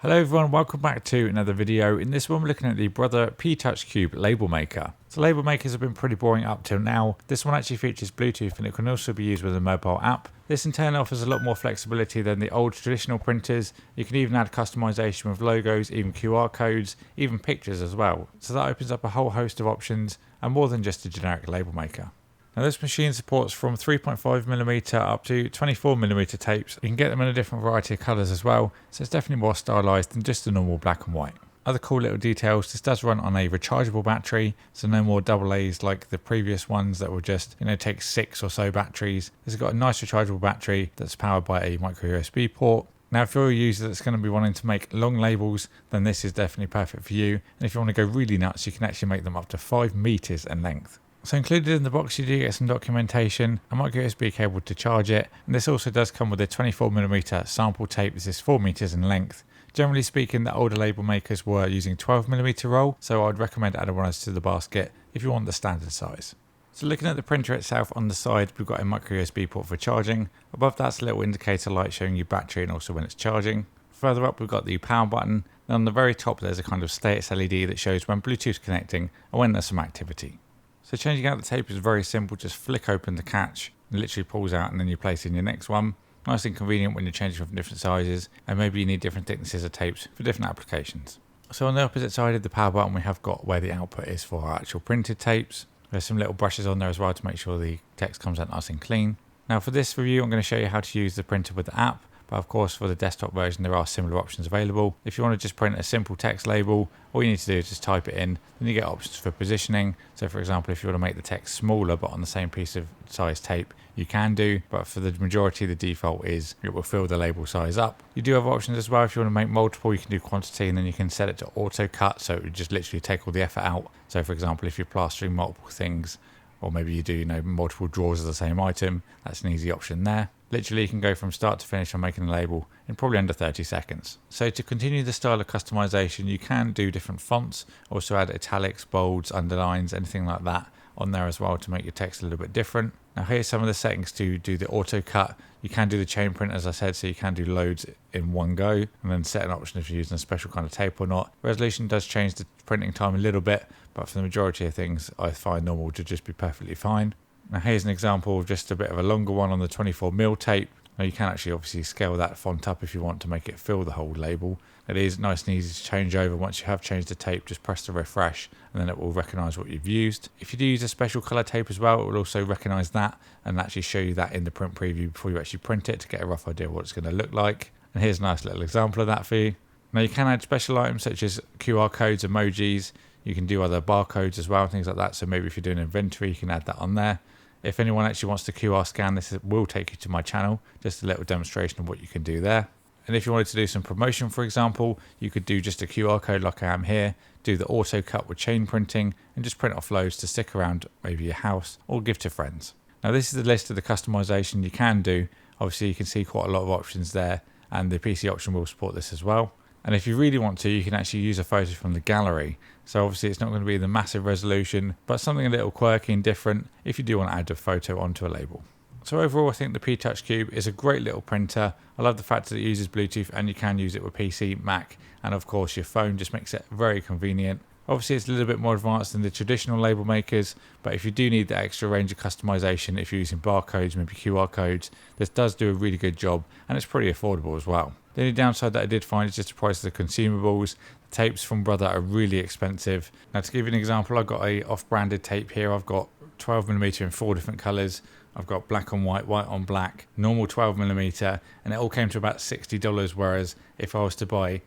Hello everyone, welcome back to another video. In this one we're looking at the Brother P-Touch Cube label maker. So label makers have been pretty boring up till now. This one actually features Bluetooth and it can also be used with a mobile app. This in turn offers a lot more flexibility than the old traditional printers. You can even add customization with logos, even QR codes, even pictures as well. So that opens up a whole host of options and more than just a generic label maker. Now this machine supports from 3.5mm up to 24mm tapes. You can get them in a different variety of colours as well, so it's definitely more stylised than just the normal black and white. Other cool little details, this does run on a rechargeable battery, so no more AA's like the previous ones that will just, take 6 or so batteries. This has got a nice rechargeable battery that's powered by a micro USB port. Now if you're a user that's going to be wanting to make long labels, then this is definitely perfect for you. And if you want to go really nuts, you can actually make them up to 5 meters in length. So included in the box you do get some documentation, a micro USB cable to charge it, and this also does come with a 24mm sample tape. This is 4 meters in length. Generally speaking, the older label makers were using 12mm roll, so I'd recommend adding one to the basket if you want the standard size. So looking at the printer itself, on the side we've got a micro USB port for charging. Above that's a little indicator light showing you battery and also when it's charging. Further up we've got the power button, and on the very top there's a kind of status LED that shows when Bluetooth's connecting and when there's some activity. So changing out the tape is very simple, just flick open the catch, it literally pulls out and then you place in your next one. Nice and convenient when you're changing from different sizes, and maybe you need different thicknesses of tapes for different applications. So on the opposite side of the power button we have got where the output is for our actual printed tapes. There's some little brushes on there as well to make sure the text comes out nice and clean. Now for this review I'm going to show you how to use the printer with the app. But of course for the desktop version there are similar options available. If you want to just print a simple text label, all you need to do is just type it in, then you get options for positioning. So for example, if you want to make the text smaller but on the same piece of size tape, you can do, but for the majority the default is it will fill the label size up. You do have options as well. If you want to make multiple, you can do quantity and then you can set it to auto cut, so it would just literally take all the effort out. So for example, if you're plastering multiple things, or maybe you do multiple drawers of the same item, that's an easy option there. Literally you can go from start to finish on making a label in probably under 30 seconds. So to continue the style of customization, you can do different fonts, also add italics, bolds, underlines, anything like that on there as well to make your text a little bit different. Now here's some of the settings to do the auto cut. You can do the chain print as I said, so you can do loads in one go, and then set an option if you're using a special kind of tape or not. Resolution does change the printing time a little bit, but for the majority of things I find normal to just be perfectly fine. Now here's an example of just a bit of a longer one on the 24mm tape. Now you can actually obviously scale that font up if you want to make it fill the whole label. It is nice and easy to change over. Once you have changed the tape, just press the refresh and then it will recognise what you've used. If you do use a special colour tape as well, it will also recognise that and actually show you that in the print preview before you actually print it to get a rough idea of what it's going to look like. And here's a nice little example of that for you. Now you can add special items such as QR codes, emojis. You can do other barcodes as well, things like that. So maybe if you're doing inventory, you can add that on there. If anyone actually wants to QR scan, this will take you to my channel. Just a little demonstration of what you can do there. And if you wanted to do some promotion, for example, you could do just a QR code like I am here, do the auto cut with chain printing, and just print off loads to stick around maybe your house or give to friends. Now this is the list of the customization you can do. Obviously you can see quite a lot of options there, and the PC option will support this as well. And if you really want to, you can actually use a photo from the gallery. So obviously it's not going to be the massive resolution, but something a little quirky and different if you do want to add a photo onto a label. So overall I think the P-Touch Cube is a great little printer. I love the fact that it uses Bluetooth and you can use it with PC, Mac, and of course your phone. Just makes it very convenient. Obviously it's a little bit more advanced than the traditional label makers, but if you do need the extra range of customization, if you're using barcodes, maybe QR codes, this does do a really good job and it's pretty affordable as well. The only downside that I did find is just the price of the consumables. The tapes from Brother are really expensive. Now to give you an example, I've got a off-branded tape here. I've got 12mm in 4 different colours. I've got black on white, white on black, normal 12mm, and it all came to about $60, whereas if I was to buy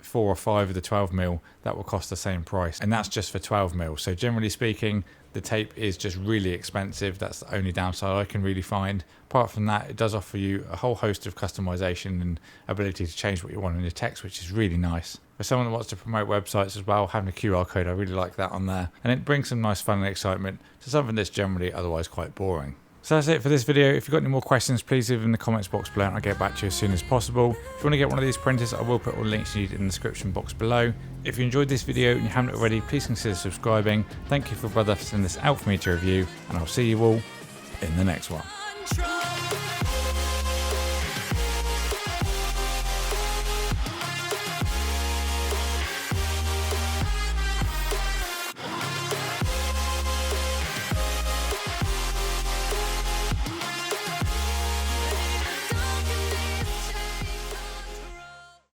4 or 5 of the 12mm, that will cost the same price, and that's just for 12mm. So generally speaking, the tape is just really expensive. That's the only downside I can really find. Apart from that, it does offer you a whole host of customization and ability to change what you want in your text, which is really nice. For someone that wants to promote websites as well, having a QR code, I really like that on there, and it brings some nice fun and excitement to something that's generally otherwise quite boring. So that's it for this video. If you've got any more questions, please leave them in the comments box below and I'll get back to you as soon as possible. If you want to get one of these printers, I will put all the links you need in the description box below. If you enjoyed this video and you haven't already, please consider subscribing. Thank you for Brother for sending this out for me to review, and I'll see you all in the next one.